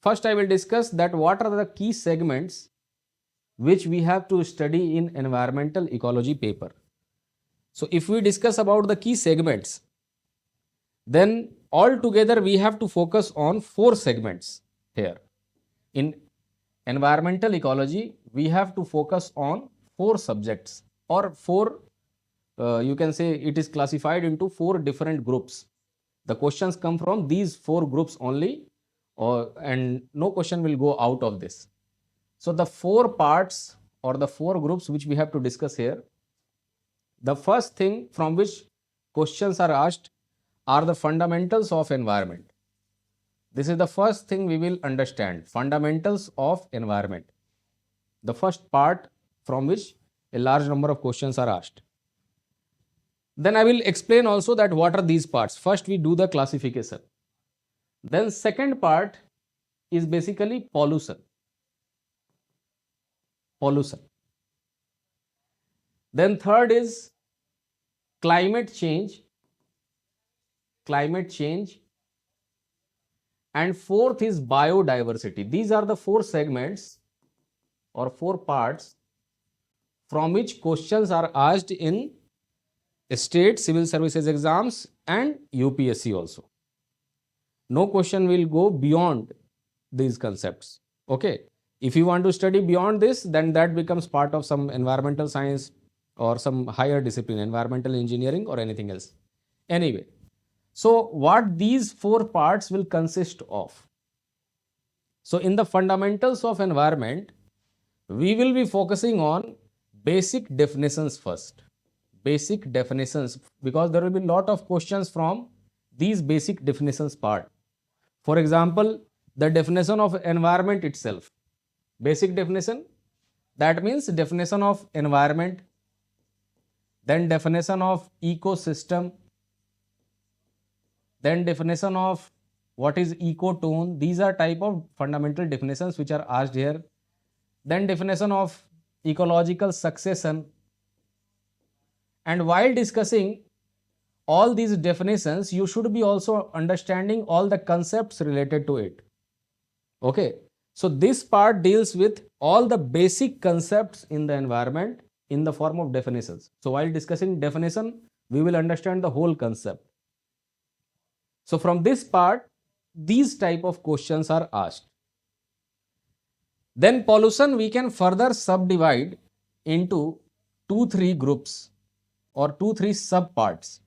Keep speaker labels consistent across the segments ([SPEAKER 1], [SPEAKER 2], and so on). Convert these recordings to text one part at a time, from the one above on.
[SPEAKER 1] First, I will discuss that what are the key segments which we have to study in environmental ecology paper. So, if we discuss about the key segments, then altogether we have to focus on 4 segments here. In environmental ecology, we have to focus on 4 subjects or 4, you can say it is classified into 4 different groups. The questions come from these 4 groups only, and no question will go out of this. So, the 4 parts or the 4 groups which we have to discuss here, the first thing from which questions are asked are the fundamentals of environment. This is the first thing we will understand, fundamentals of environment. The first part from which a large number of questions are asked. Then I will explain also that what are these parts. First we do the classification. Then second part is basically pollution. Then third is climate change. And fourth is biodiversity. These are the 4 segments or 4 parts from which questions are asked in state civil services exams and UPSC also. No question will go beyond these concepts. Okay. If you want to study beyond this, then that becomes part of some environmental science or some higher discipline, environmental engineering or anything else. Anyway, so what these 4 parts will consist of? So in the fundamentals of environment, we will be focusing on basic definitions first. Basic definitions, because there will be a lot of questions from these basic definitions part. For example, the definition of environment itself. Basic definition, that means definition of environment, then definition of ecosystem, then definition of what is ecotone. These are type of fundamental definitions which are asked here. Then definition of ecological succession. And while discussing all these definitions, you should be also understanding all the concepts related to it. Okay. So this part deals with all the basic concepts in the environment in the form of definitions. So while discussing definition, we will understand the whole concept. So from this part, these type of questions are asked. Then pollution we can further subdivide into 2-3 groups or 2-3 sub parts,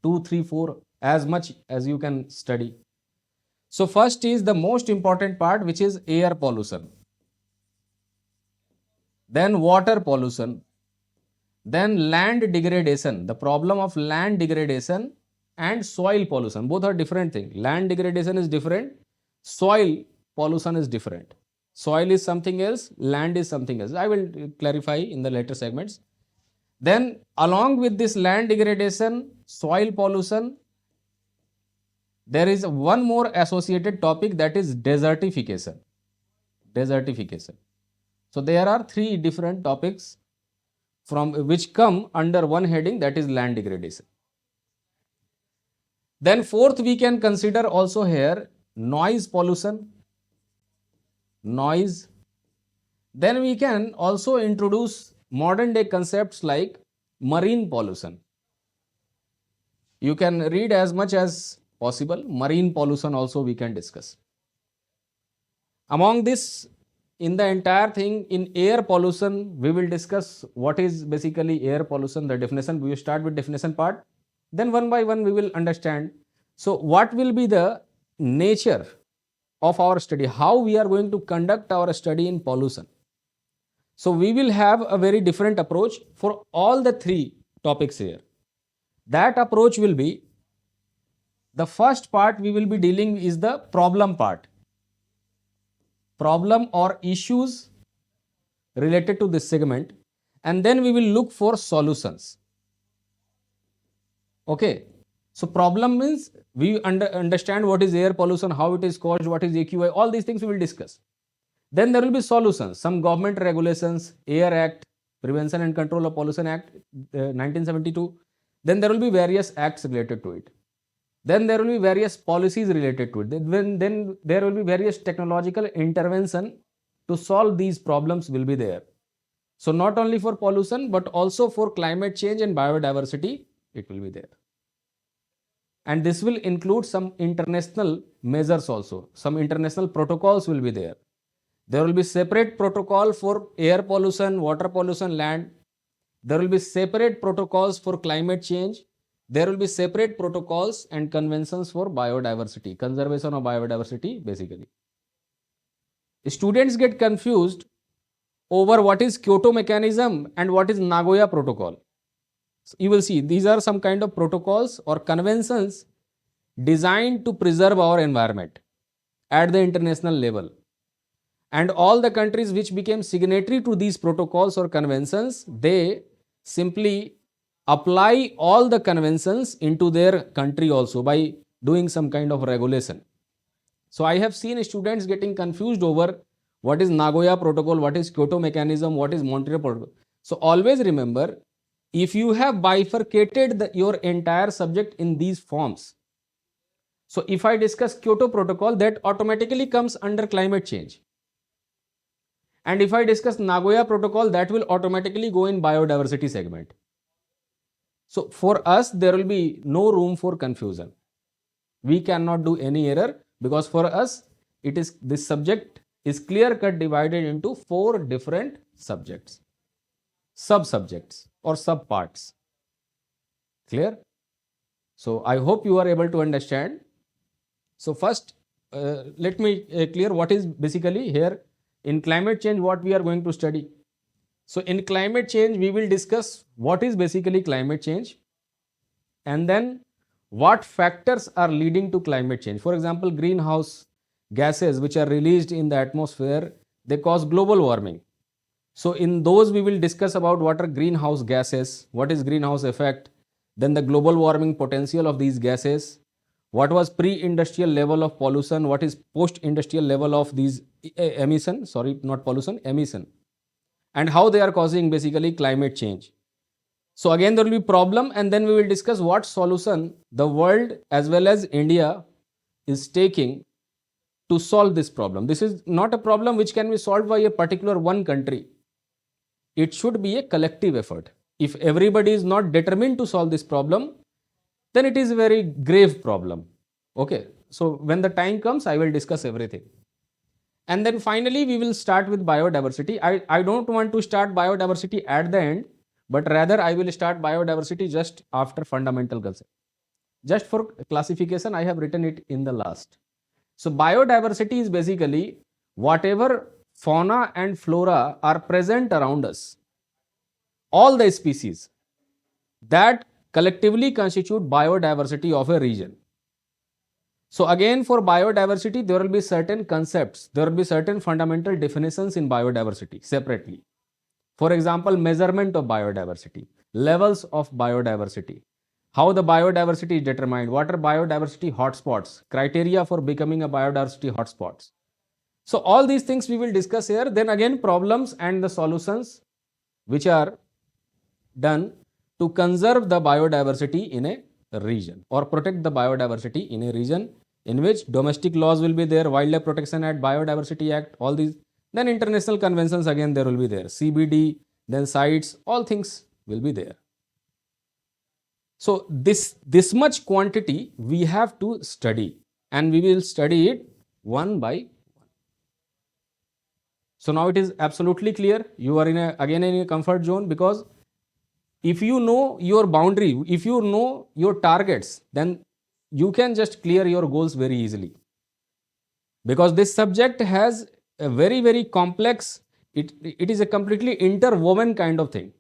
[SPEAKER 1] 2-3-4, as much as you can study. So first is the most important part, which is air pollution, then water pollution, then land degradation, the problem of land degradation, and soil pollution. Both are different things. Land degradation is different, soil pollution is different. Soil is something else, land is something else. I will clarify in the later segments. Then along with this land degradation, soil pollution, there is one more associated topic, that is desertification. So there are 3 different topics from which come under one heading, that is land degradation. Then fourth we can consider also here noise pollution. Then we can also introduce modern day concepts like marine pollution. You can read as much as possible. Marine pollution also we can discuss. Among this, in the entire thing, in air pollution, we will discuss what is basically air pollution, the definition. We will start with definition part. Then one by one we will understand. So what will be the nature of our study, how we are going to conduct our study in pollution. So we will have a very different approach for all the 3 topics here. That approach will be, the first part we will be dealing is the problem part. Problem or issues related to this segment, and then we will look for solutions. Okay. So problem means we understand what is air pollution, how it is caused, what is AQI, all these things we will discuss. Then there will be solutions, some government regulations, Air Act, Prevention and Control of Pollution Act 1972. Then there will be various acts related to it. Then there will be various policies related to it. Then there will be various technological intervention to solve these problems will be there. So not only for pollution, but also for climate change and biodiversity, it will be there. And this will include some international measures also. Some international protocols will be there. There will be separate protocol for air pollution, water pollution, land. There will be separate protocols for climate change. There will be separate protocols and conventions for biodiversity, conservation of biodiversity basically. Students get confused over what is Kyoto mechanism and what is Nagoya protocol. So you will see these are some kind of protocols or conventions designed to preserve our environment at the international level. And all the countries which became signatory to these protocols or conventions, they simply apply all the conventions into their country also by doing some kind of regulation. So I have seen students getting confused over what is Nagoya protocol, what is Kyoto mechanism, what is Montreal protocol. So always remember, if you have bifurcated your entire subject in these forms, so if I discuss Kyoto protocol, that automatically comes under climate change. And if I discuss Nagoya protocol, that will automatically go in biodiversity segment. So for us, there will be no room for confusion. We cannot do any error because for us, this subject is clear-cut divided into 4 different subjects, sub-subjects or sub-parts. Clear? So I hope you are able to understand. So first, let me clear what is basically here in climate change, what we are going to study. So in climate change, we will discuss what is basically climate change and then what factors are leading to climate change. For example, greenhouse gases which are released in the atmosphere, they cause global warming. So in those we will discuss about what are greenhouse gases, what is greenhouse effect, then the global warming potential of these gases, what was pre-industrial level of pollution, what is post-industrial level of these emission, sorry, not pollution, emission, and how they are causing basically climate change. So again there will be problem and then we will discuss what solution the world as well as India is taking to solve this problem. This is not a problem which can be solved by a particular one country. It should be a collective effort. If everybody is not determined to solve this problem, then it is a very grave problem. Okay, so when the time comes, I will discuss everything. And then finally, we will start with biodiversity. I don't want to start biodiversity at the end, but rather I will start biodiversity just after fundamental concept. Just for classification, I have written it in the last. So biodiversity is basically whatever fauna and flora are present around us, all the species that collectively constitute biodiversity of a region. So again, for biodiversity, there will be certain concepts, there will be certain fundamental definitions in biodiversity separately. For example, measurement of biodiversity, levels of biodiversity, how the biodiversity is determined, what are biodiversity hotspots, criteria for becoming a biodiversity hotspots. So all these things we will discuss here. Then again, problems and the solutions which are done to conserve the biodiversity in a region or protect the biodiversity in a region, in which domestic laws will be there, Wildlife Protection Act, Biodiversity Act, all these. Then international conventions again there will be there, CBD, then CITES, all things will be there. So this much quantity we have to study and we will study it one by one. So now it is absolutely clear. You are again in a comfort zone, because if you know your boundary, if you know your targets, then you can just clear your goals very easily. Because this subject has a very, very complex, it is a completely interwoven kind of thing.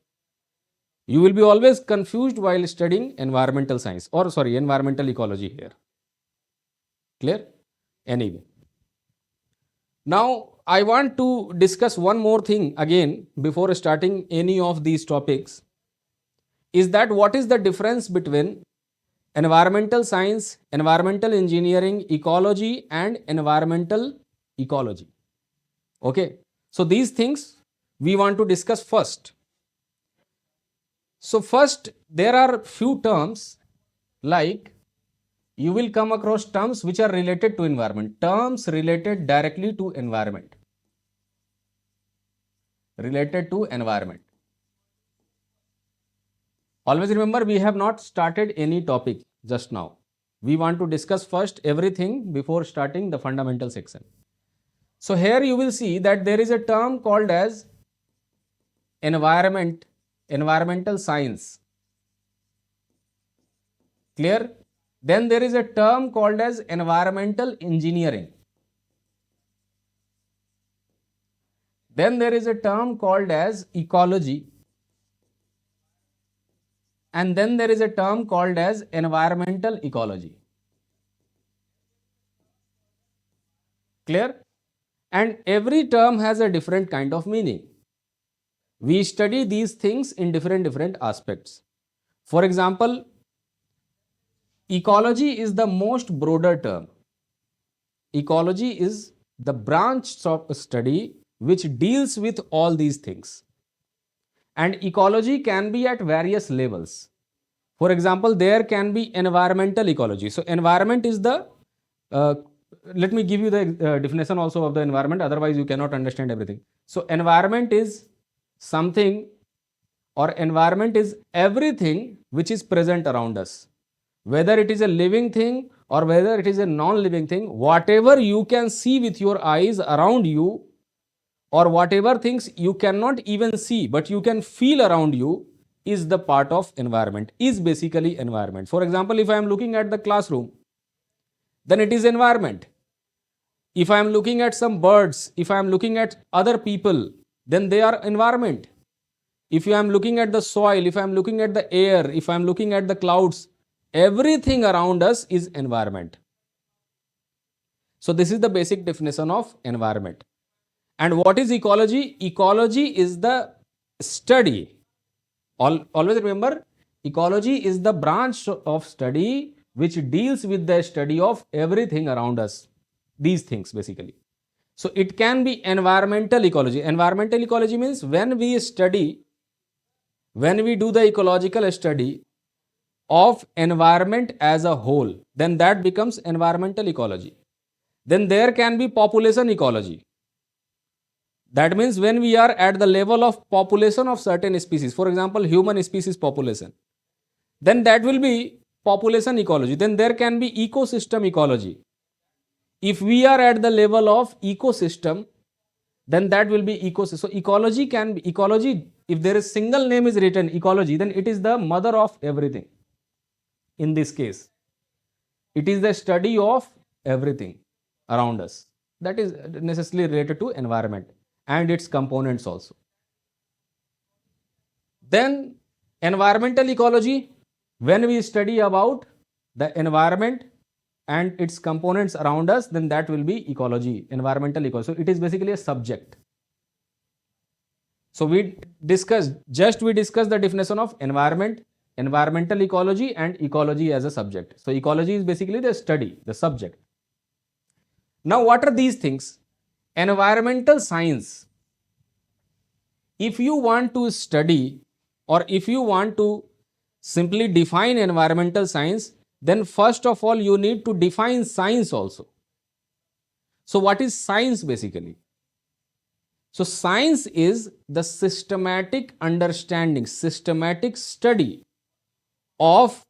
[SPEAKER 1] You will be always confused while studying environmental science, or sorry, environmental ecology here. Clear? Anyway. Now, I want to discuss one more thing again before starting any of these topics, is that what is the difference between environmental science, environmental engineering, ecology and environmental ecology. Okay, so these things we want to discuss first. So first, there are few terms like you will come across terms which are related to environment, terms related directly to environment, related to environment. Always remember, we have not started any topic just now. We want to discuss first everything before starting the fundamental section. So here you will see that there is a term called as environmental science. Clear? Then there is a term called as environmental engineering. Then there is a term called as ecology. And then there is a term called as environmental ecology. Clear? And every term has a different kind of meaning. We study these things in different aspects. For example, ecology is the most broader term. Ecology is the branch of study which deals with all these things. And ecology can be at various levels. For example, there can be environmental ecology. So environment is the, let me give you the definition also of the environment, otherwise you cannot understand everything. So environment is something, or environment is everything which is present around us. Whether it is a living thing or whether it is a non-living thing, whatever you can see with your eyes around you, or whatever things you cannot even see but you can feel around you, is the part of environment, is basically environment. For example, if I am looking at the classroom, then it is environment. If I am looking at some birds, if I am looking at other people, then they are environment. If I am looking at the soil, if I am looking at the air, if I am looking at the clouds, everything around us is environment. So this is the basic definition of environment. And what is ecology? Ecology is the study. Always remember, ecology is the branch of study which deals with the study of everything around us. These things basically. So it can be environmental ecology. Environmental ecology means when we do the ecological study of environment as a whole, then that becomes environmental ecology. Then there can be population ecology. That means when we are at the level of population of certain species, for example, human species population, then that will be population ecology. Then there can be ecosystem ecology. If we are at the level of ecosystem, then that will be ecosystem. So ecology can be, ecology, if there is single name is written ecology, then it is the mother of everything. In this case, it is the study of everything around us. That is necessarily related to environment and its components also. Then environmental ecology, when we study about the environment and its components around us, then that will be ecology, environmental ecology. So it is basically a subject. So we discussed the definition of environment, environmental ecology and ecology as a subject. So ecology is basically the study, the subject. Now what are these things? Environmental science. If you want to study or if you want to simply define environmental science, then first of all you need to define science also. So what is science basically? So science is the systematic understanding, systematic study of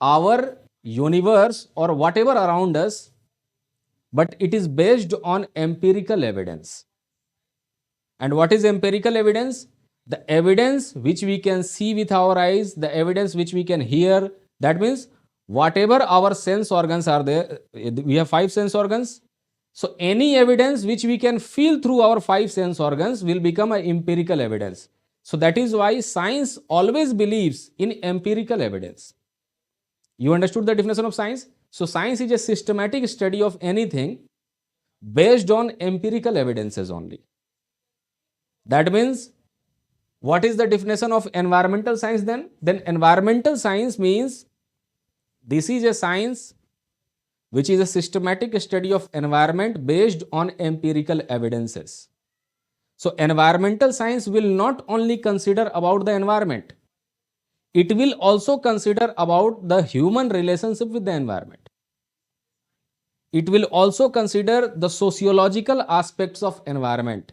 [SPEAKER 1] our universe or whatever around us, but it is based on empirical evidence. And what is empirical evidence? The evidence which we can see with our eyes, the evidence which we can hear. That means whatever our sense organs are there, we have 5 sense organs. So any evidence which we can feel through our 5 sense organs will become an empirical evidence. So that is why science always believes in empirical evidence. You understood the definition of science? So science is a systematic study of anything based on empirical evidences only. That means, what is the definition of environmental science then? Then environmental science means this is a science which is a systematic study of environment based on empirical evidences. So environmental science will not only consider about the environment, it will also consider about the human relationship with the environment. It will also consider the sociological aspects of environment.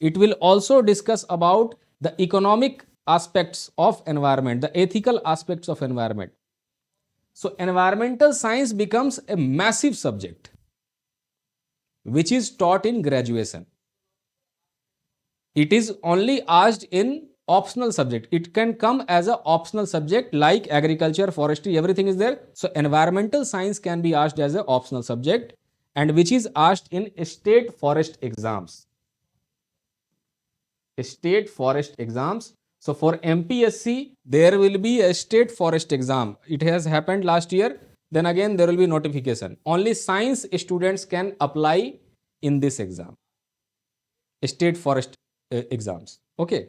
[SPEAKER 1] It will also discuss about the economic aspects of environment, the ethical aspects of environment. So environmental science becomes a massive subject which is taught in graduation. It is only asked in optional subject. It can come as an optional subject like agriculture, forestry, everything is there. So environmental science can be asked as an optional subject and which is asked in state forest exams. State forest exams. So for MPSC, there will be a state forest exam. It has happened last year. Then again, there will be notification. Only science students can apply in this exam. State forest exams. Okay.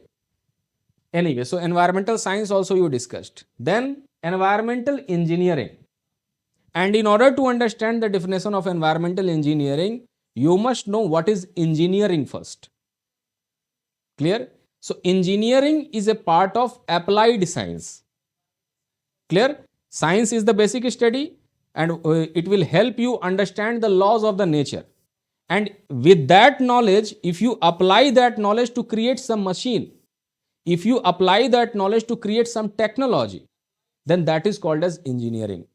[SPEAKER 1] Anyway, so environmental science also you discussed. Then environmental engineering. And in order to understand the definition of environmental engineering, you must know what is engineering first. Clear? So engineering is a part of applied science. Clear? Science is the basic study and it will help you understand the laws of the nature. And with that knowledge, if you apply that knowledge to create some machine, if you apply that knowledge to create some technology, then that is called as engineering.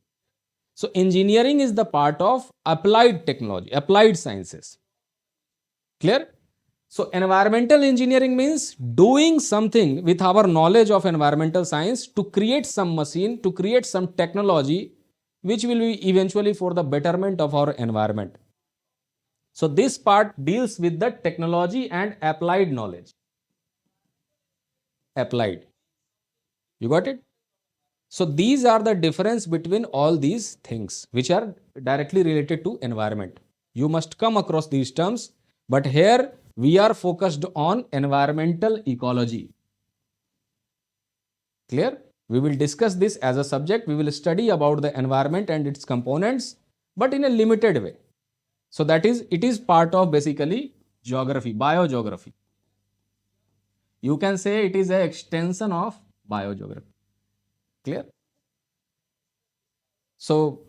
[SPEAKER 1] So engineering is the part of applied technology, applied sciences. Clear? So environmental engineering means doing something with our knowledge of environmental science to create some machine, to create some technology, which will be eventually for the betterment of our environment. So this part deals with the technology and applied knowledge. Applied. You got it? So these are the difference between all these things which are directly related to environment. You must come across these terms, but here we are focused on environmental ecology. Clear? We will discuss this as a subject. We will study about the environment and its components, but in a limited way. So that is, it is part of basically geography, biogeography. You can say it is an extension of biogeography. Clear? So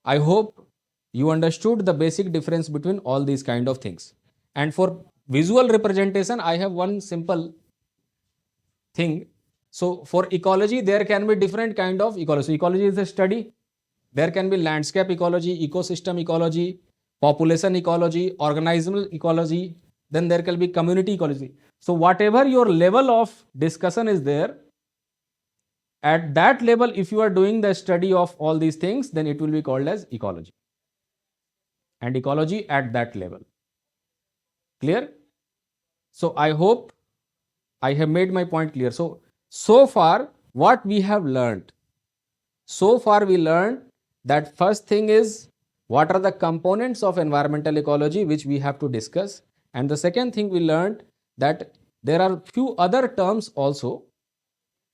[SPEAKER 1] I hope you understood the basic difference between all these kind of things. And for visual representation, I have one simple thing. So for ecology, there can be different kind of ecology. So ecology is a study. There can be landscape ecology, ecosystem ecology, population ecology, organismal ecology. Then there can be community ecology. So whatever your level of discussion is there, at that level, if you are doing the study of all these things, then it will be called as ecology. And ecology at that level. Clear? So I hope I have made my point clear. So far, what we have learned? So far we learned that first thing is what are the components of environmental ecology which we have to discuss. And the second thing we learned that there are few other terms also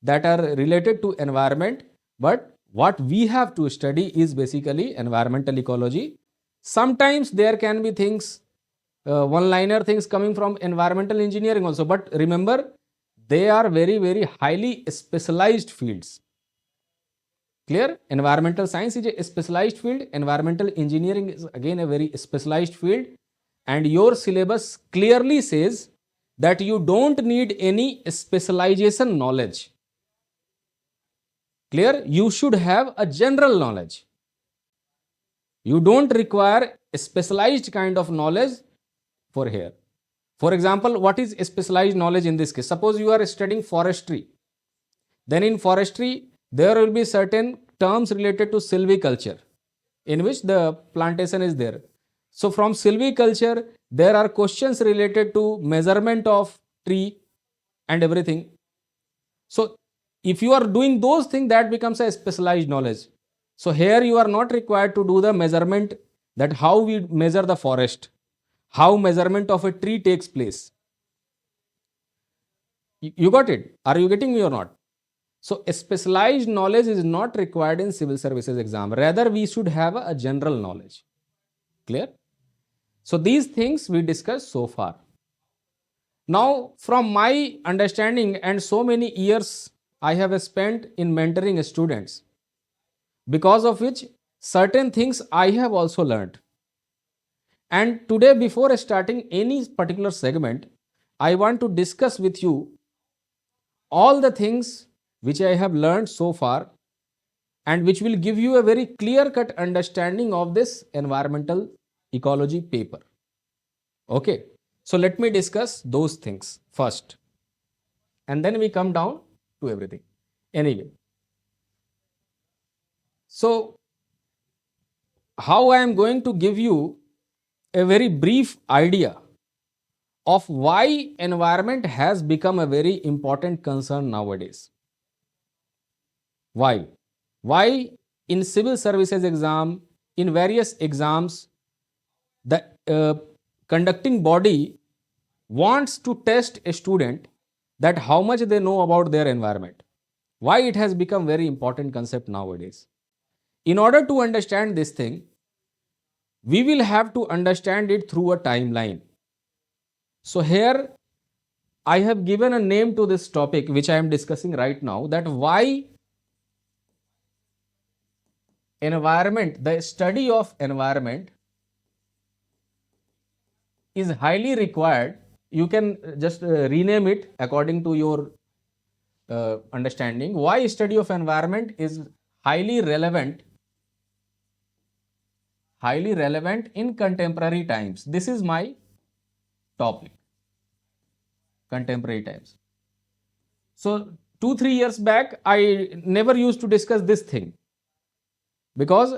[SPEAKER 1] that are related to environment, but what we have to study is basically environmental ecology. Sometimes there can be things, one-liner things coming from environmental engineering also, but remember, they are very, very highly specialized fields. Clear? Environmental science is a specialized field. Environmental engineering is again a very specialized field. And your syllabus clearly says that you don't need any specialization knowledge. Clear? You should have a general knowledge. You don't require a specialized kind of knowledge for here. For example, what is specialized knowledge in this case? Suppose you are studying forestry. Then in forestry, there will be certain terms related to silviculture in which the plantation is there. So from silviculture, there are questions related to measurement of tree and everything. So if you are doing those things, that becomes a specialized knowledge. So here you are not required to do the measurement, that how we measure the forest, how measurement of a tree takes place. You got it? Are you getting me or not? So a specialized knowledge is not required in civil services exam. Rather, we should have a general knowledge. Clear? So these things we discussed so far. Now, from my understanding and so many years I have spent in mentoring students, because of which certain things I have also learned. And today, before starting any particular segment, I want to discuss with you all the things which I have learned so far and which will give you a very clear cut understanding of this environmental ecology paper. Okay, so let me discuss those things first and then we come down to everything. Anyway, so how I am going to give you a very brief idea of why environment has become a very important concern nowadays. Why? Why in civil services exam, in various exams, the conducting body wants to test a student that how much they know about their environment. Why it has become very important concept nowadays. In order to understand this thing, we will have to understand it through a timeline. So here I have given a name to this topic which I am discussing right now, that why environment, the study of environment is highly required. You can just rename it according to your understanding. Why study of environment is highly relevant in contemporary times. This is my topic, contemporary times. So 2-3 years back, I never used to discuss this thing because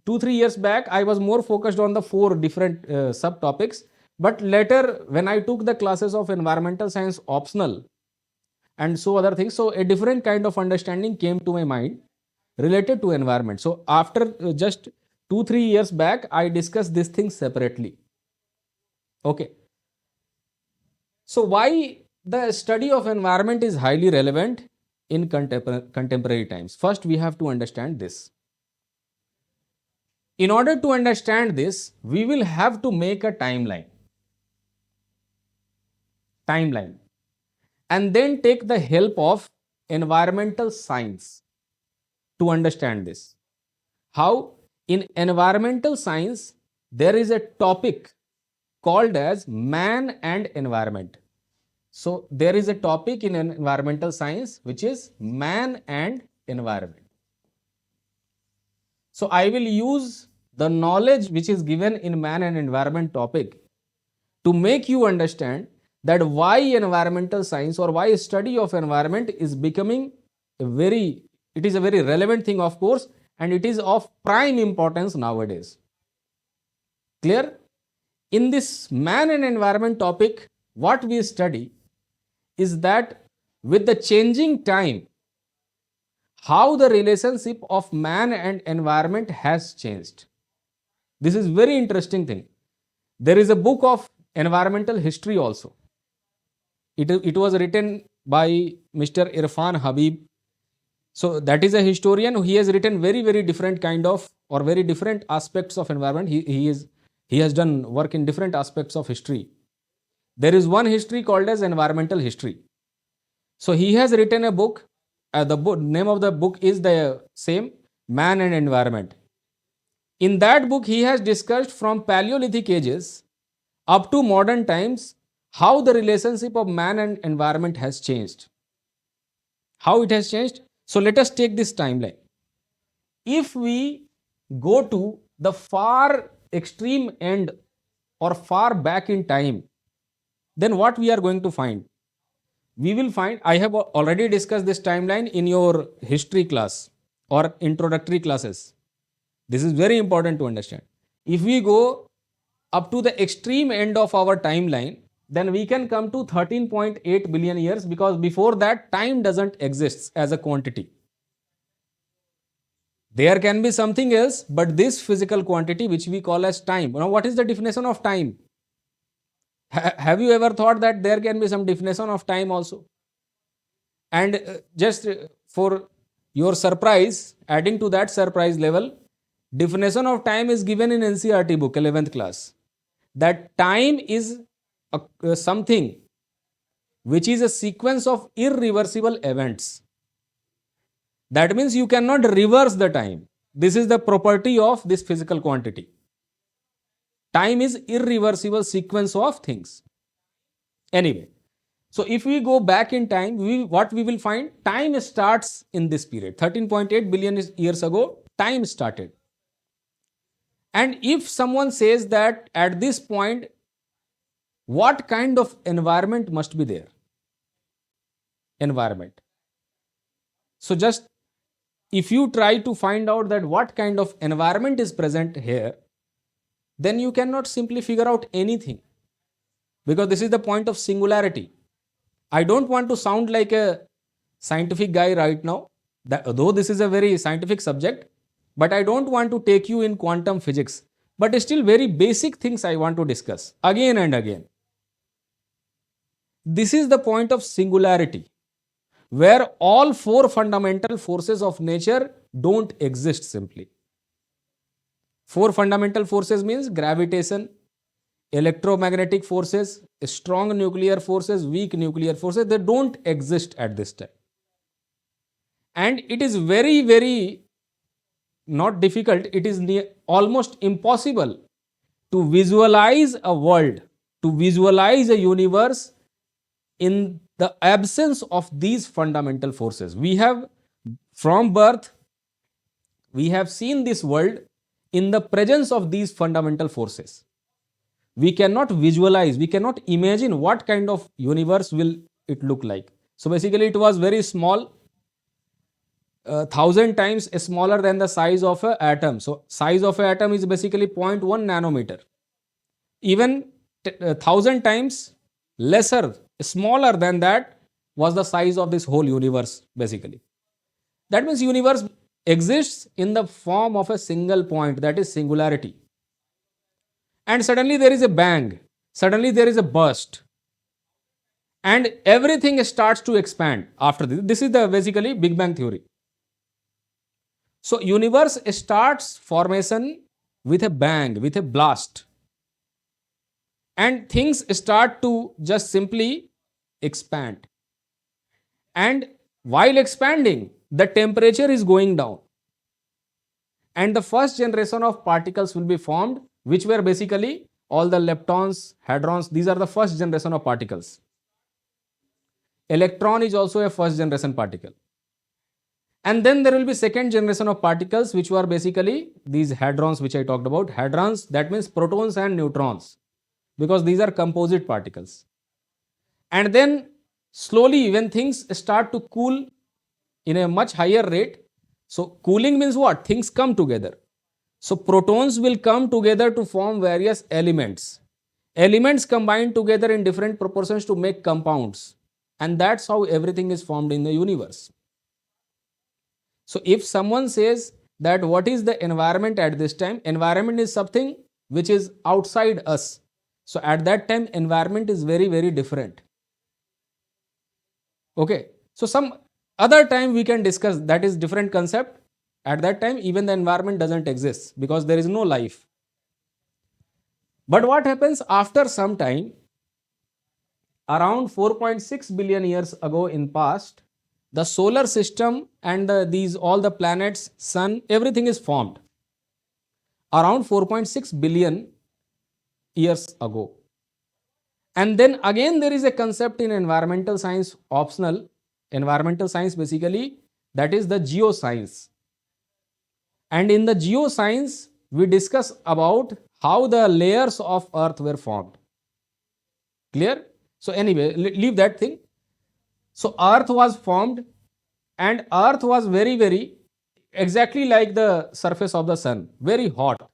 [SPEAKER 1] 2-3 years back, I was more focused on the 4 different subtopics. But later, when I took the classes of environmental science optional and so other things, so a different kind of understanding came to my mind related to environment. So after just 2-3 years back, I discussed this thing separately. Okay. So why the study of environment is highly relevant in contemporary times? First, we have to understand this. In order to understand this, we will have to make a timeline and then take the help of environmental science to understand this. How? In environmental science, there is a topic called as man and environment. So there is a topic in environmental science which is man and environment. So I will use the knowledge which is given in man and environment topic to make you understand that why environmental science or why study of environment is becoming it is a very relevant thing, of course, and it is of prime importance nowadays. Clear? In this man and environment topic, what we study is that with the changing time, how the relationship of man and environment has changed. This is very interesting thing. There is a book of environmental history also. It was written by Mr. Irfan Habib. So that is a historian who has written very different kind of or very different aspects of environment. He has done work in different aspects of history. There is one history called as environmental history. So he has written a book. Name of the book is the same, Man and Environment. In that book, he has discussed from Paleolithic ages up to modern times how the relationship of man and environment has changed. How it has changed? So let us take this timeline. If we go to the far extreme end or far back in time, then what we are going to find? We will find, I have already discussed this timeline in your history class or introductory classes. This is very important to understand. If we go up to the extreme end of our timeline, then we can come to 13.8 billion years, because before that time doesn't exist as a quantity. There can be something else, but this physical quantity which we call as time. Now, what is the definition of time? Have you ever thought that there can be some definition of time also? And just for your surprise, adding to that surprise level, definition of time is given in NCERT book, 11th class. That time is something which is a sequence of irreversible events. That means you cannot reverse the time. This is the property of this physical quantity. Time is irreversible sequence of things. Anyway, so if we go back in time, what we will find? Time starts in this period. 13.8 billion years ago, time started. And if someone says that at this point, what kind of environment must be there? Environment. So just if you try to find out that what kind of environment is present here, then you cannot simply figure out anything, because this is the point of singularity. I don't want to sound like a scientific guy right now, though this is a very scientific subject, but I don't want to take you in quantum physics. But still very basic things I want to discuss again and again. This is the point of singularity, where all four fundamental forces of nature don't exist simply. Four fundamental forces means gravitation, electromagnetic forces, strong nuclear forces, weak nuclear forces. They don't exist at this time. And it is very, very not difficult, it is almost impossible to visualize a world, to visualize a universe in the absence of these fundamental forces. We have, from birth, we have seen this world in the presence of these fundamental forces. We cannot visualize, we cannot imagine what kind of universe will it look like. So basically it was very small, 1,000 times smaller than the size of an atom. So size of an atom is basically 0.1 nanometer. Even 1,000 times lesser, smaller than that was the size of this whole universe basically. That means universe exists in the form of a single point, that is singularity. And suddenly there is a bang, suddenly there is a burst, and everything starts to expand after this. This is the basically Big Bang theory. So universe starts formation with a bang, with a blast, and things start to just simply expand. And while expanding, the temperature is going down, and the first generation of particles will be formed, which were basically all the leptons, hadrons. These are the first generation of particles. Electron is also a first generation particle. And then there will be second generation of particles, which were basically these hadrons which I talked about. Hadrons, that means protons and neutrons, because these are composite particles. And then slowly when things start to cool in a much higher rate, so cooling means what? Things come together. So protons will come together to form various elements. Elements combine together in different proportions to make compounds. And that's how everything is formed in the universe. So if someone says that what is the environment at this time, environment is something which is outside us. So at that time, environment is very, very different. Okay. So some other time we can discuss, that is different concept. At that time, even the environment doesn't exist because there is no life. But what happens after some time, around 4.6 billion years ago in past, the solar system and all the planets, sun, everything is formed around 4.6 billion years ago. And then again there is a concept in environmental science, optional environmental science basically, that is the geoscience. And in the geoscience we discuss about how the layers of earth were formed. Clear? So anyway, leave that thing. So earth was formed, and earth was very, very exactly like the surface of the sun, very hot.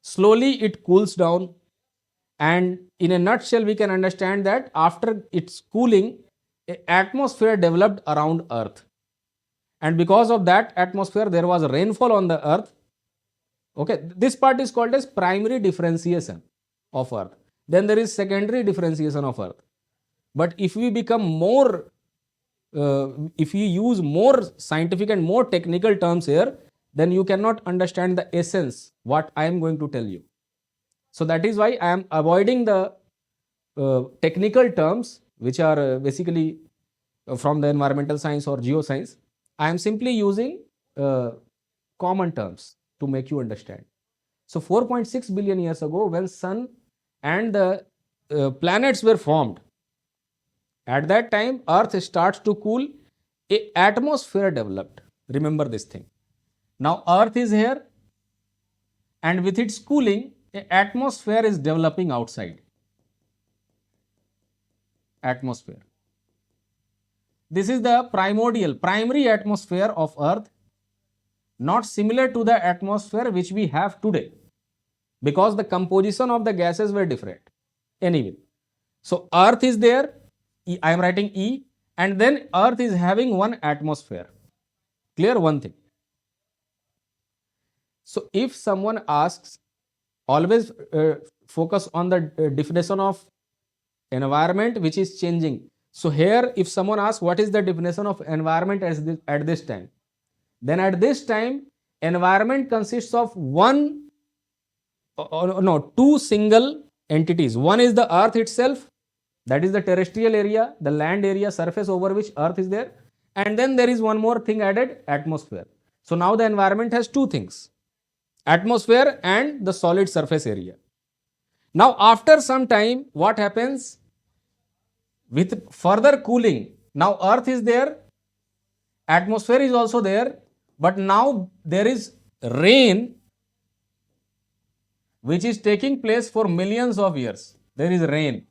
[SPEAKER 1] Slowly it cools down, and in a nutshell we can understand that after its cooling, an atmosphere developed around earth. And because of that atmosphere there was rainfall on the earth. Okay, this part is called as primary differentiation of earth. Then there is secondary differentiation of earth. But if we become more, if we use more scientific and more technical terms here, then you cannot understand the essence, what I am going to tell you. So that is why I am avoiding the technical terms, which are basically from the environmental science or geoscience. I am simply using common terms to make you understand. So 4.6 billion years ago, when sun and the planets were formed, at that time earth starts to cool, a atmosphere developed. Remember this thing. Now earth is here, and with its cooling, a atmosphere is developing outside. Atmosphere. This is the primary atmosphere of earth, not similar to the atmosphere which we have today, because the composition of the gases were different. Anyway, so earth is there, I am writing E, and then earth is having one atmosphere. Clear one thing. So if someone asks, always focus on the definition of environment which is changing. So here, if someone asks what is the definition of environment at this time, then at this time environment consists of two single entities. One is the earth itself, that is the terrestrial area, the land area, surface over which earth is there, and then there is one more thing added, atmosphere. So now the environment has two things, atmosphere and the solid surface area. Now after some time, what happens? With further cooling, now earth is there, atmosphere is also there, but now there is rain which is taking place for millions of years. There is rain,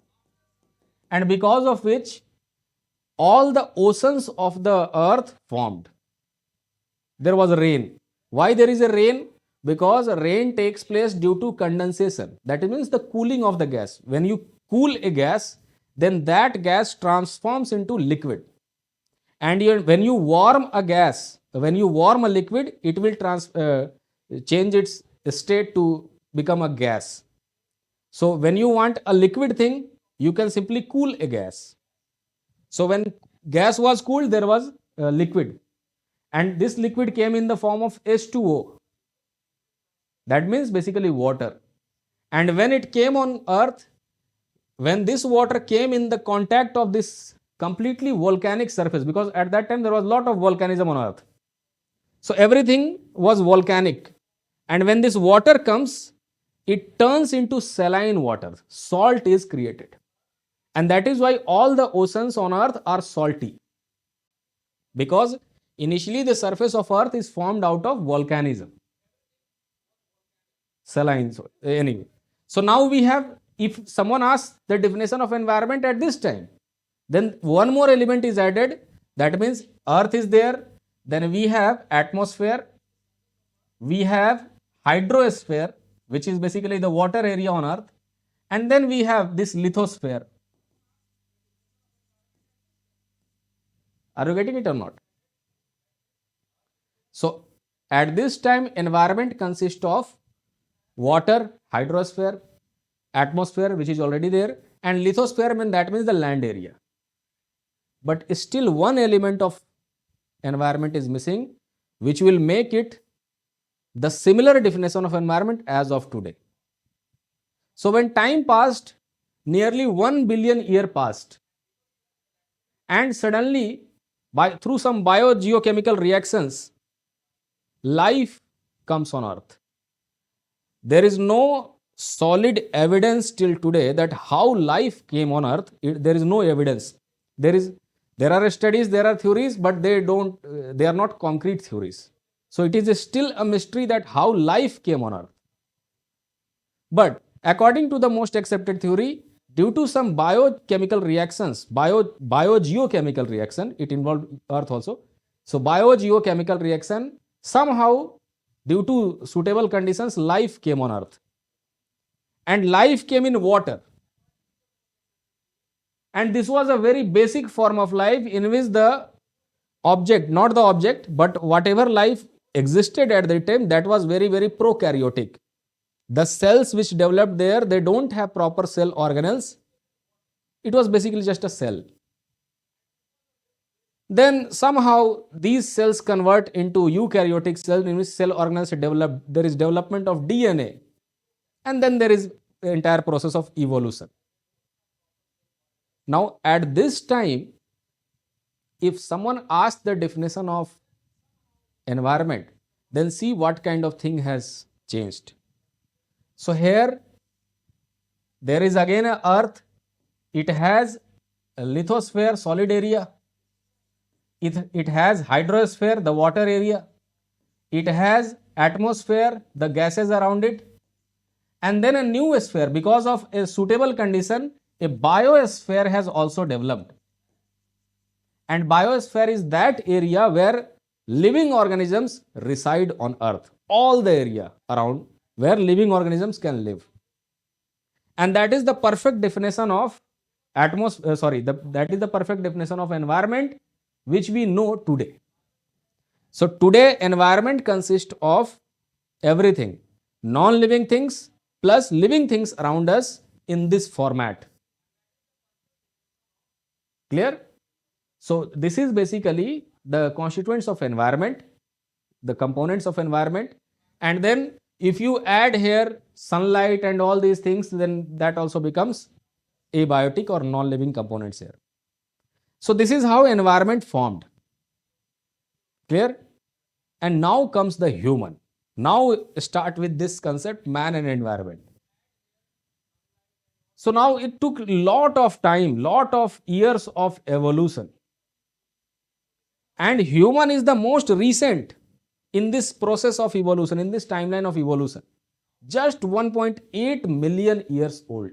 [SPEAKER 1] and because of which all the oceans of the earth formed. There was rain. Why there is a rain? Because rain takes place due to condensation. That means the cooling of the gas. When you cool a gas, then that gas transforms into liquid. And when you warm a gas, when you warm a liquid, it will change its state to become a gas. So when you want a liquid thing, you can simply cool a gas. So when gas was cooled, there was liquid. And this liquid came in the form of H2O. That means basically water. And when it came on earth, when this water came in the contact of this completely volcanic surface, because at that time there was a lot of volcanism on earth. So everything was volcanic. And when this water comes, it turns into saline water. Salt is created. And that is why all the oceans on earth are salty. Because initially the surface of earth is formed out of volcanism. Saline. Anyway. So now we have, if someone asks the definition of environment at this time, then one more element is added. That means earth is there. Then we have atmosphere. We have hydrosphere, which is basically the water area on earth. And then we have this lithosphere. Are you getting it or not? So at this time, environment consists of water, hydrosphere, atmosphere, which is already there, and lithosphere, that means the land area. But still one element of environment is missing, which will make it the similar definition of environment as of today. So when time passed, nearly 1 billion years passed, and suddenly through some biogeochemical reactions, life comes on earth. There is no solid evidence till today that how life came on earth. There is no evidence. There are studies, there are theories, but they are not concrete theories. So it is still a mystery that how life came on earth. But according to the most accepted theory, due to some biochemical reactions, biogeochemical reaction, it involved earth also. So biogeochemical reaction, somehow due to suitable conditions, life came on earth. And life came in water. And this was a very basic form of life in which the object, not the object, but whatever life existed at that time, that was very, very prokaryotic. The cells which developed there, they don't have proper cell organelles. It was basically just a cell. Then somehow these cells convert into eukaryotic cells in which cell organelles develop. There is development of DNA. And then there is the entire process of evolution. Now at this time, if someone asks the definition of environment, then see what kind of thing has changed. So here there is again a earth. It has a lithosphere, solid area. It has hydrosphere, the water area. It has atmosphere, the gases around it. And then a new sphere, because of a suitable condition, a biosphere has also developed. And biosphere is that area where living organisms reside on earth. All the area around where living organisms can live. And that is the perfect definition of that is the perfect definition of environment which we know today. So today environment consists of everything, non-living things plus living things around us in this format. Clear? So this is basically the constituents of environment, the components of environment, and then if you add here sunlight and all these things, then that also becomes abiotic or non-living components here. So this is how environment formed. Clear? And now comes the human. Now start with this concept, man and environment. So now it took lot of time, lot of years of evolution. And human is the most recent in this process of evolution, in this timeline of evolution. Just 1.8 million years old.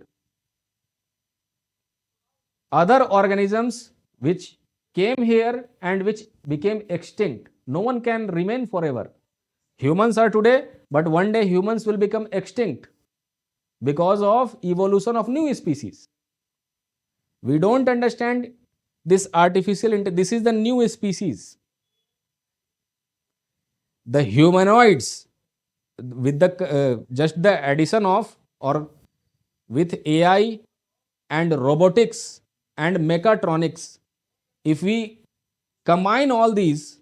[SPEAKER 1] Other organisms which came here and which became extinct, no one can remain forever. Humans are today, but one day humans will become extinct because of evolution of new species. We don't understand this artificial this is the new species. The humanoids, with the just the addition of or with AI and robotics and mechatronics, if we combine all these,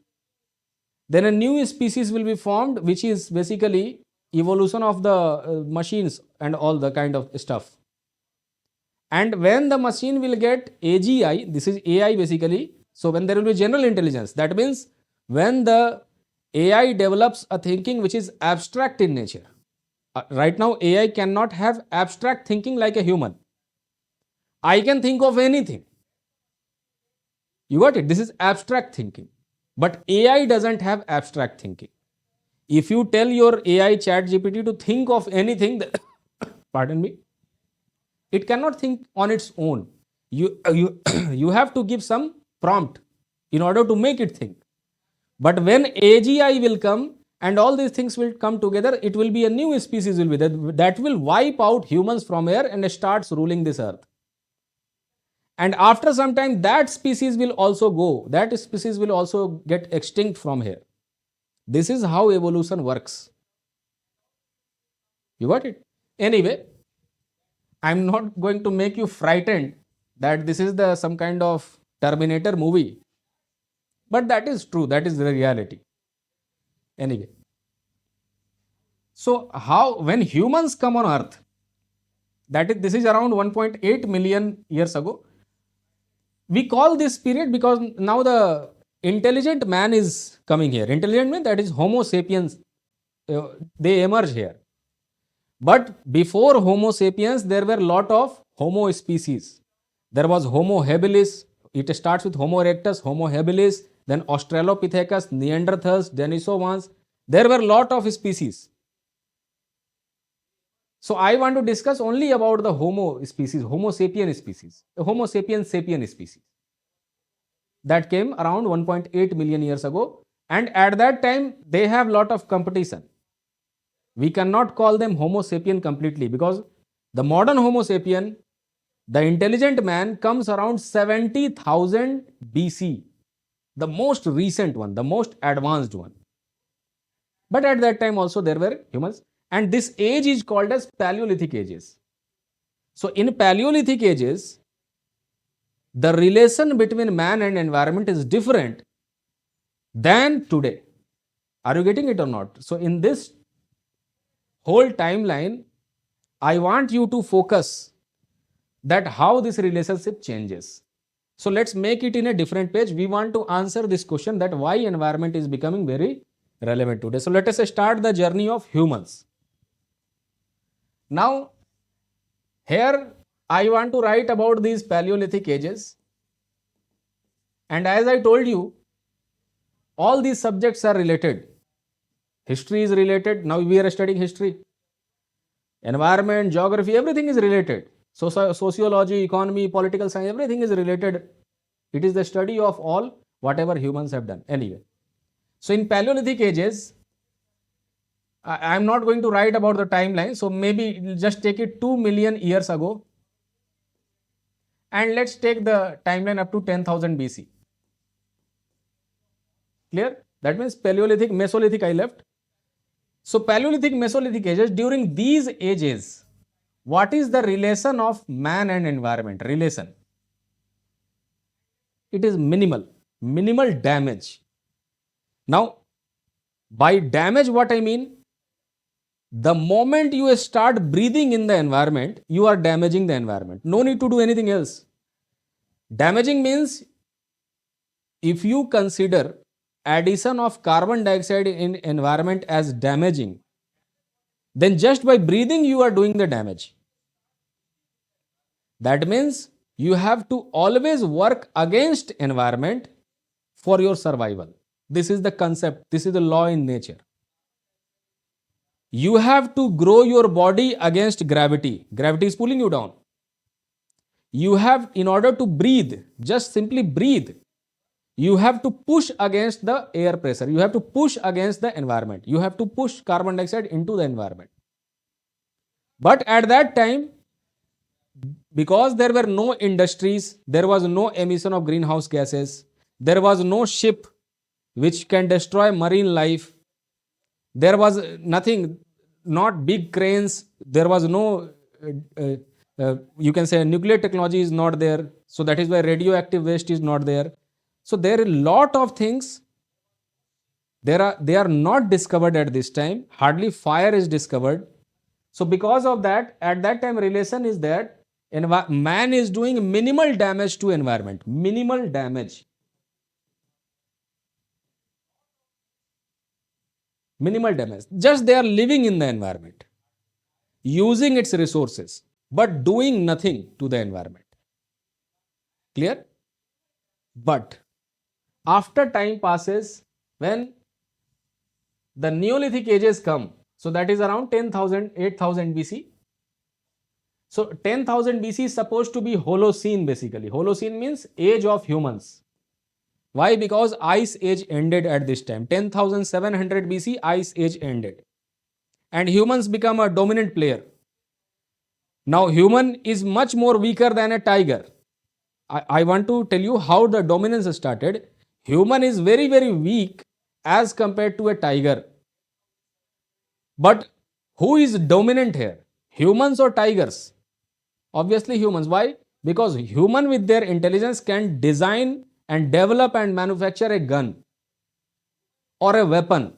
[SPEAKER 1] then a new species will be formed, which is basically evolution of the machines and all the kind of stuff. And when the machine will get AGI, this is AI basically, so when there will be general intelligence, that means when the AI develops a thinking which is abstract in nature. Right now AI cannot have abstract thinking like a human. I can think of anything. You got it? This is abstract thinking. But AI doesn't have abstract thinking. If you tell your AI chat GPT to think of anything, pardon me, it cannot think on its own. You have to give some prompt in order to make it think. But when AGI will come and all these things will come together, it will be a new species will be that will wipe out humans from here and starts ruling this earth. And after some time, that species will also go. That species will also get extinct from here. This is how evolution works. You got it? Anyway, I'm not going to make you frightened that this is the some kind of Terminator movie. But that is true. That is the reality. Anyway. So how, when humans come on earth, this is around 1.8 million years ago. We call this period because now the intelligent man is coming here. Intelligent man, that is Homo sapiens. They emerge here. But before Homo sapiens, there were a lot of Homo species. There was Homo habilis. It starts with Homo erectus, Homo habilis, then Australopithecus, Neanderthals, Denisovans. There were a lot of species. So I want to discuss only about the Homo species, Homo sapien species, the Homo sapiens sapien species that came around 1.8 million years ago. And at that time, they have lot of competition. We cannot call them Homo sapien completely because the modern Homo sapien, the intelligent man, comes around 70,000 BC, the most recent one, the most advanced one. But at that time also there were humans. And this age is called as Paleolithic ages. So in Paleolithic ages, the relation between man and environment is different than today. Are you getting it or not? So in this whole timeline, I want you to focus that how this relationship changes. So let's make it in a different page. We want to answer this question that why environment is becoming very relevant today. So let us start the journey of humans. Now, here I want to write about these Paleolithic ages. And as I told you, all these subjects are related. History is related. Now we are studying history. Environment, geography, everything is related. Sociology, economy, political science, everything is related. It is the study of all whatever humans have done. Anyway, so in Paleolithic ages, I am not going to write about the timeline. So maybe just take it 2 million years ago. And let's take the timeline up to 10,000 BC. Clear? That means Paleolithic, Mesolithic I left. So Paleolithic, Mesolithic ages, during these ages, what is the relation of man and environment? Relation. It is minimal damage. Now, by damage, what I mean? The moment you start breathing in the environment, you are damaging the environment. No need to do anything else. Damaging means if you consider addition of carbon dioxide in environment as damaging, then just by breathing you are doing the damage. That means you have to always work against environment for your survival. This is the concept, this is the law in nature. You have to grow your body against gravity. Gravity is pulling you down. You have, in order to breathe, just simply breathe, you have to push against the air pressure. You have to push against the environment. You have to push carbon dioxide into the environment. But at that time, because there were no industries, there was no emission of greenhouse gases, there was no ship which can destroy marine life, there was nothing, not big cranes, there was no, you can say nuclear technology is not there. So that is why radioactive waste is not there. So there are a lot of things, they are not discovered at this time. Hardly fire is discovered. So because of that, at that time relation is that man is doing minimal damage to environment. Minimal damage. Minimal damage. Just they are living in the environment, using its resources, but doing nothing to the environment. Clear? But after time passes, when the Neolithic ages come, so that is around 10,000, 8,000 BC. So 10,000 BC is supposed to be Holocene basically. Holocene means age of humans. Why? Because Ice Age ended at this time. 10,700 BC, Ice Age ended. And humans become a dominant player. Now human is much more weaker than a tiger. I want to tell you how the dominance started. Human is very, very weak as compared to a tiger. But who is dominant here? Humans or tigers? Obviously humans. Why? Because human with their intelligence can design and develop and manufacture a gun or a weapon.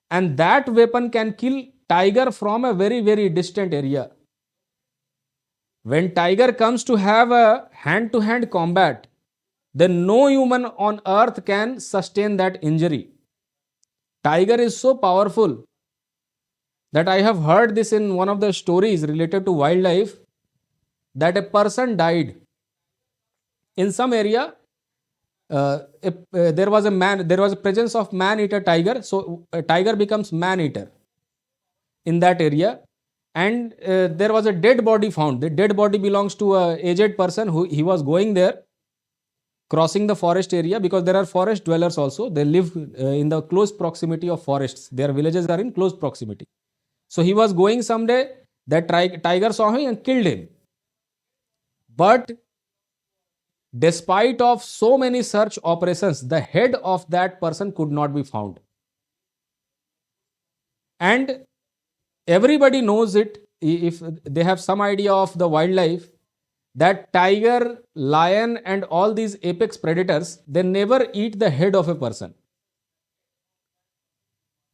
[SPEAKER 1] And that weapon can kill tiger from a very, very distant area. When tiger comes to have a hand-to-hand combat, then no human on earth can sustain that injury. Tiger is so powerful that I have heard this in one of the stories related to wildlife, that a person died in some area. There was a presence of man-eater tiger, so a tiger becomes man-eater in that area, and there was a dead body found. The dead body belongs to a aged person who he was going there, crossing the forest area, because there are forest dwellers also. They live in the close proximity of forests. Their villages are in close proximity. So he was going someday, that tiger saw him and killed him. But despite of so many search operations, the head of that person could not be found. And everybody knows it, if they have some idea of the wildlife, that tiger, lion and all these apex predators, they never eat the head of a person.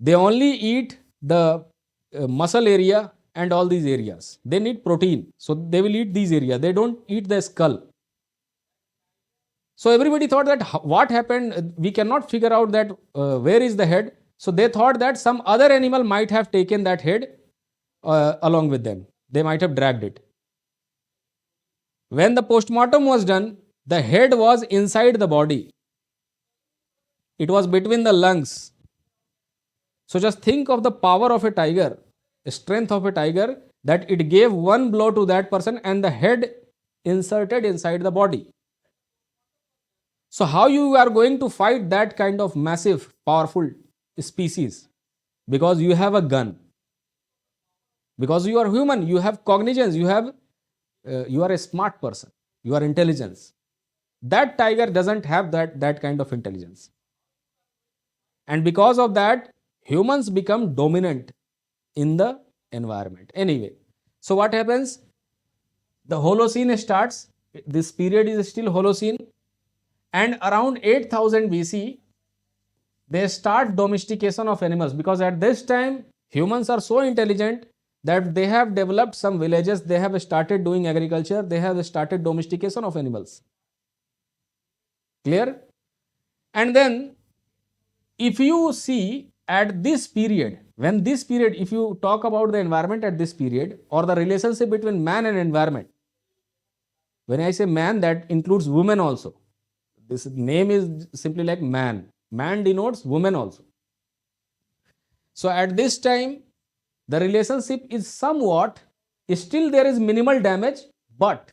[SPEAKER 1] They only eat the muscle area and all these areas. They need protein, so they will eat these areas. They don't eat the skull. So everybody thought that what happened, we cannot figure out that where is the head. So they thought that some other animal might have taken that head along with them. They might have dragged it. When the postmortem was done, the head was inside the body. It was between the lungs. So just think of the power of a tiger, the strength of a tiger, that it gave one blow to that person and the head inserted inside the body. So how you are going to fight that kind of massive, powerful species? Because you have a gun. Because you are human, you have cognizance, you are a smart person, you are intelligence. That tiger doesn't have that kind of intelligence. And because of that, humans become dominant in the environment. Anyway, so what happens? The Holocene starts. This period is still Holocene. And around 8000 BC, they start domestication of animals, because at this time, humans are so intelligent that they have developed some villages, they have started doing agriculture, they have started domestication of animals. Clear? And then, if you see at this period, if you talk about the environment at this period, or the relationship between man and environment, when I say man, that includes women also. This name is simply like man. Man denotes women also. So at this time, the relationship is somewhat, still there is minimal damage, but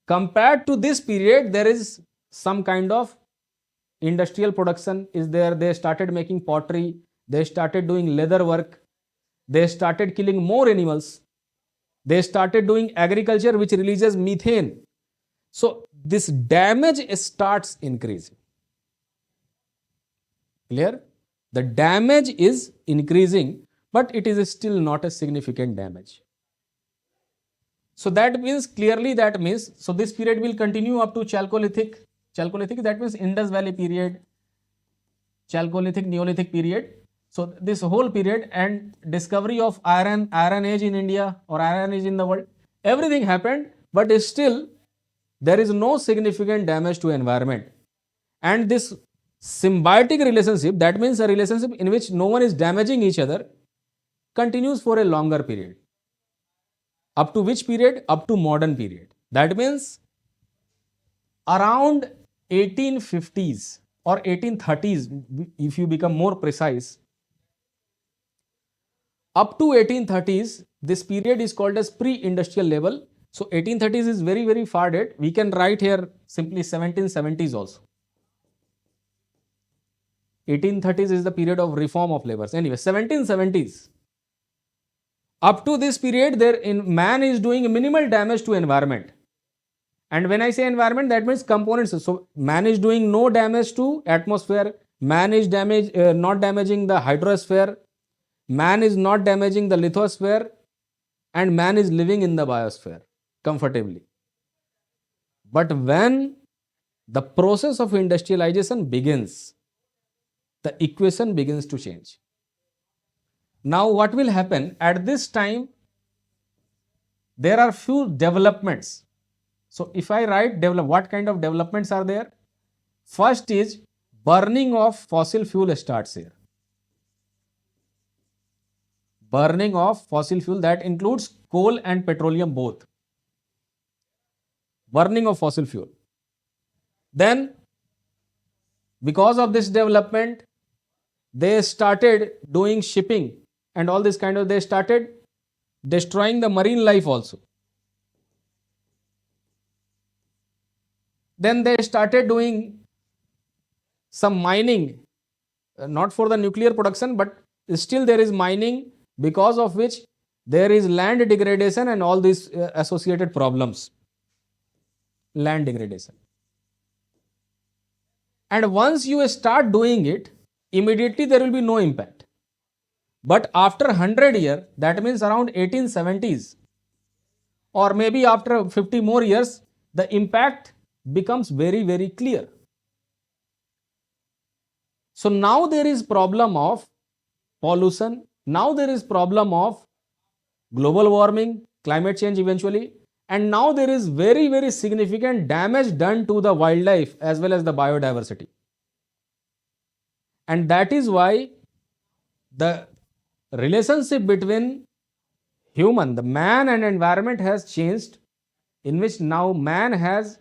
[SPEAKER 1] compared to this period, there is some kind of industrial production is there. They started making pottery, they started doing leather work, they started killing more animals, they started doing agriculture which releases methane. So this damage starts increasing. Clear? The damage is increasing, but it is still not a significant damage. So that means, so this period will continue up to Chalcolithic. Chalcolithic, that means Indus Valley period, Chalcolithic, Neolithic period. So this whole period, and discovery of iron age in India or iron age in the world, everything happened, but still there is no significant damage to environment. And this symbiotic relationship, that means a relationship in which no one is damaging each other, continues for a longer period. Up to which period? Up to modern period. That means around 1850s or 1830s, if you become more precise, up to 1830s, this period is called as pre-industrial level. So 1830s is very, very far date. We can write here simply 1770s also. 1830s is the period of reform of labors. Anyway, 1770s. Up to this period, man is doing minimal damage to environment. And when I say environment, that means components. So man is doing no damage to atmosphere. Man is not damaging the hydrosphere. Man is not damaging the lithosphere. And man is living in the biosphere comfortably. But when the process of industrialization begins, the equation begins to change. Now what will happen? At this time, there are few developments. So if I write what kind of developments are there? First is burning of fossil fuel starts here. Burning of fossil fuel, that includes coal and petroleum both. Burning of fossil fuel. Then, because of this development, they started doing shipping and all this kind of, they started destroying the marine life also. Then they started doing some mining, not for the nuclear production, but still there is mining, because of which there is land degradation and all these associated problems. Land degradation. And once you start doing it, immediately there will be no impact. But after 100 years, that means around 1870s, or maybe after 50 more years, the impact becomes very, very clear. So now there is problem of pollution, now there is problem of global warming, climate change eventually, and now there is very, very significant damage done to the wildlife as well as the biodiversity. And that is why the relationship between the man and environment has changed, in which now man has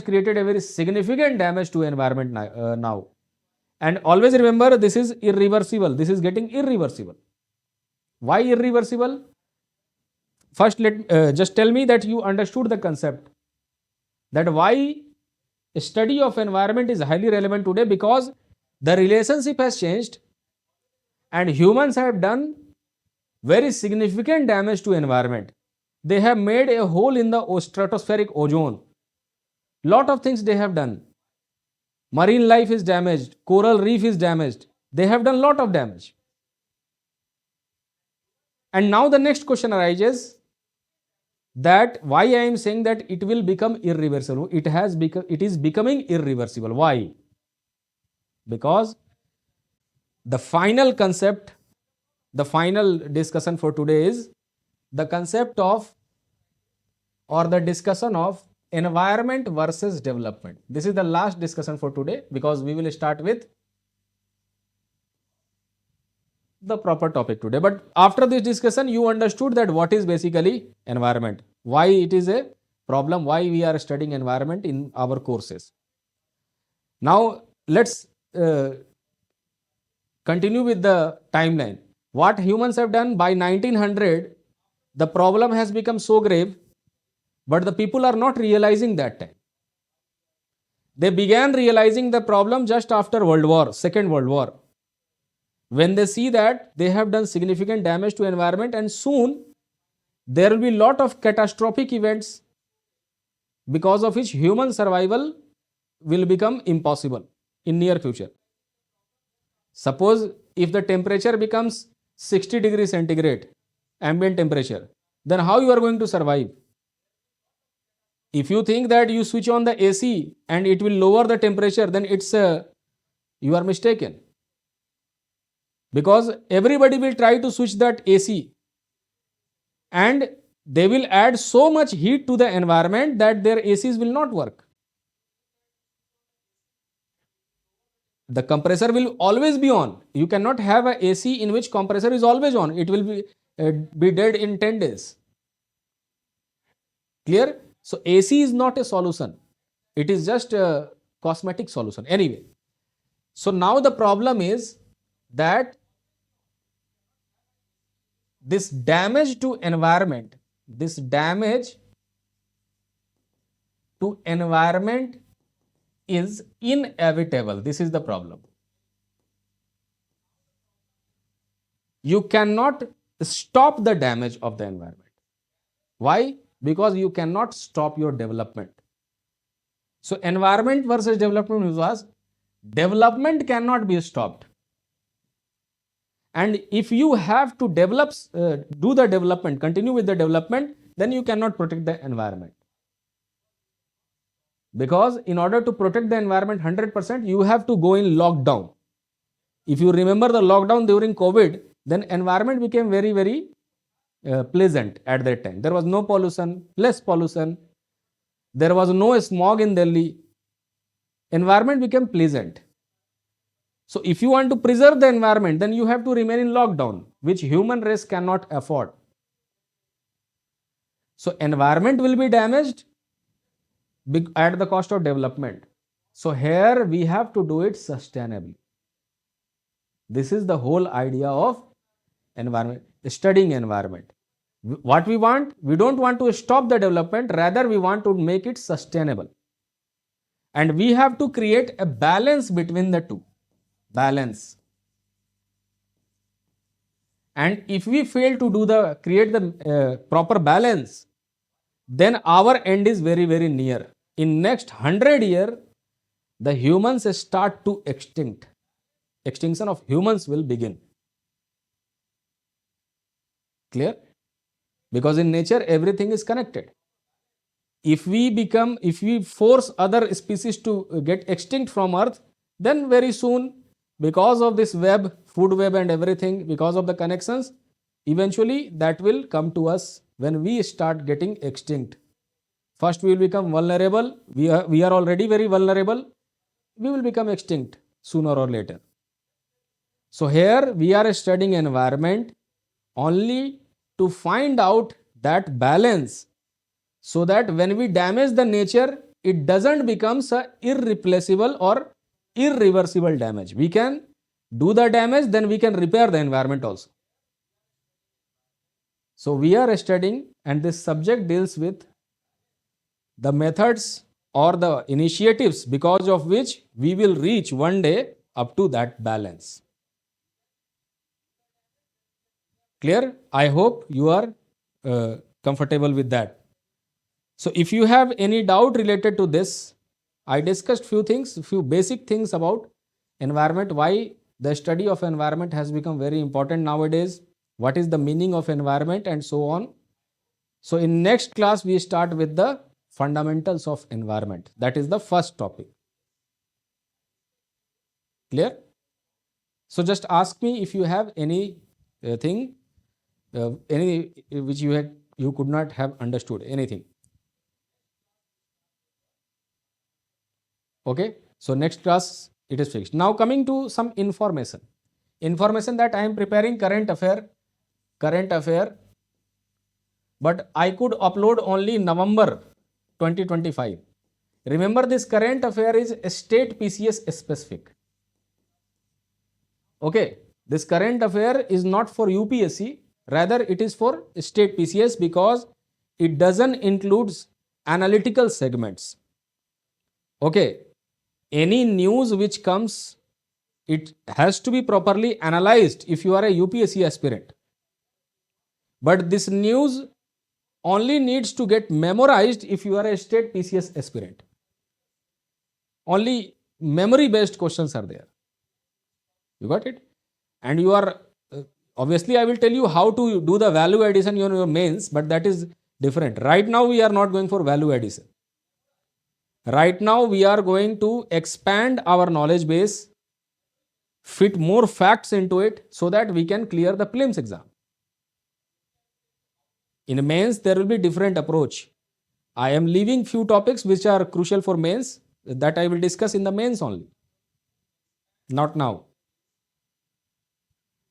[SPEAKER 1] created a very significant damage to environment now. And always remember, this is irreversible. This is getting irreversible. Why irreversible? First, just tell me that you understood the concept, that why study of environment is highly relevant today, because the relationship has changed and humans have done very significant damage to environment. They have made a hole in the stratospheric ozone. Lot of things they have done. Marine life is damaged, coral reef is damaged. They have done lot of damage. And now the next question arises, that why I am saying that it will become irreversible. It is becoming irreversible. Why? Because the final concept, the final discussion for today is the concept of, or the discussion of, environment versus development. This is the last discussion for today, because we will start with the proper topic today. But after this discussion, you understood that what is basically environment, why it is a problem, why we are studying environment in our courses. Now let's continue with the timeline. What humans have done by 1900, the problem has become so grave, but the people are not realizing that time. They began realizing the problem just after World War, Second World War, when they see that they have done significant damage to environment, and soon there will be lot of catastrophic events because of which human survival will become impossible in near future. Suppose if the temperature becomes 60 degrees centigrade, ambient temperature, then how you are going to survive? If you think that you switch on the AC and it will lower the temperature, then you are mistaken. Because everybody will try to switch that AC, and they will add so much heat to the environment that their ACs will not work. The compressor will always be on. You cannot have an AC in which compressor is always on. It will be dead in 10 days. Clear? So AC is not a solution. It is just a cosmetic solution. Anyway, so now the problem is that this damage to environment, is inevitable. This is the problem. You cannot stop the damage of the environment. Why? Because you cannot stop your development. So environment versus development was, development cannot be stopped. And if you have to develop, do the development, continue with the development, then you cannot protect the environment. Because in order to protect the environment 100%, you have to go in lockdown. If you remember the lockdown during COVID, then environment became very, very pleasant at that time. There was no pollution, less pollution. There was no smog in Delhi. Environment became pleasant. So if you want to preserve the environment, then you have to remain in lockdown, which human race cannot afford. So environment will be damaged at the cost of development. So here we have to do it sustainably. This is the whole idea of environment, studying environment. What we want? We don't want to stop the development, rather we want to make it sustainable. And we have to create a balance between the two. Balance. And if we fail to create the proper balance, then our end is very, very near. In next 100 years, the humans start to extinct. Extinction of humans will begin. Clear? Because in nature, everything is connected. If we force other species to get extinct from Earth, then very soon, because of this web, food web and everything, because of the connections, eventually that will come to us when we start getting extinct. First we will become vulnerable. We are already very vulnerable. We will become extinct sooner or later. So here we are studying environment only to find out that balance, so that when we damage the nature, it doesn't becomes a irreplaceable or irreversible damage. We can do the damage, then we can repair the environment also. So we are studying, and this subject deals with the methods or the initiatives because of which we will reach one day up to that balance. Clear? I hope you are comfortable with that. So if you have any doubt related to this, I discussed few things, few basic things about environment, why the study of environment has become very important nowadays, what is the meaning of environment, and so on. So in next class, we start with the fundamentals of environment. That is the first topic. Clear? So just ask me if you have any thing, any which you could not have understood, anything. Okay, so next class it is fixed. Now coming to some information that I am preparing current affair, but I could upload only November 2025. Remember, this current affair is state PCS specific. Okay, this current affair is not for UPSC, rather it is for state PCS because it doesn't include analytical segments. Okay, any news which comes, it has to be properly analyzed if you are a UPSC aspirant. But this news only needs to get memorized if you are a state PCS aspirant. Only memory based questions are there. You got it? And you are, obviously I will tell you how to do the value addition in your mains, but that is different. Right now we are not going for value addition. Right now we are going to expand our knowledge base, fit more facts into it so that we can clear the prelims exam. In mains there will be different approach. I am leaving few topics which are crucial for mains, that I will discuss in the mains only, not now.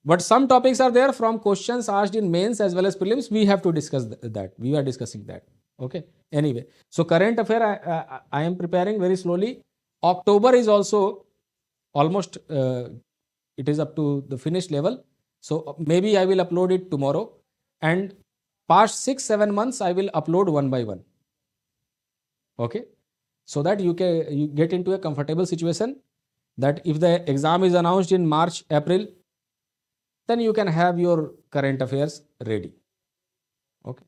[SPEAKER 1] But some topics are there from questions asked in mains as well as prelims. We have to discuss that. We are discussing that. Okay. Anyway, so current affair I am preparing very slowly. October is also almost, it is up to the finished level. So maybe I will upload it tomorrow. And past 6-7 months I will upload one by one. Okay. So that you get into a comfortable situation that if the exam is announced in March, April, then you can have your current affairs ready. Okay.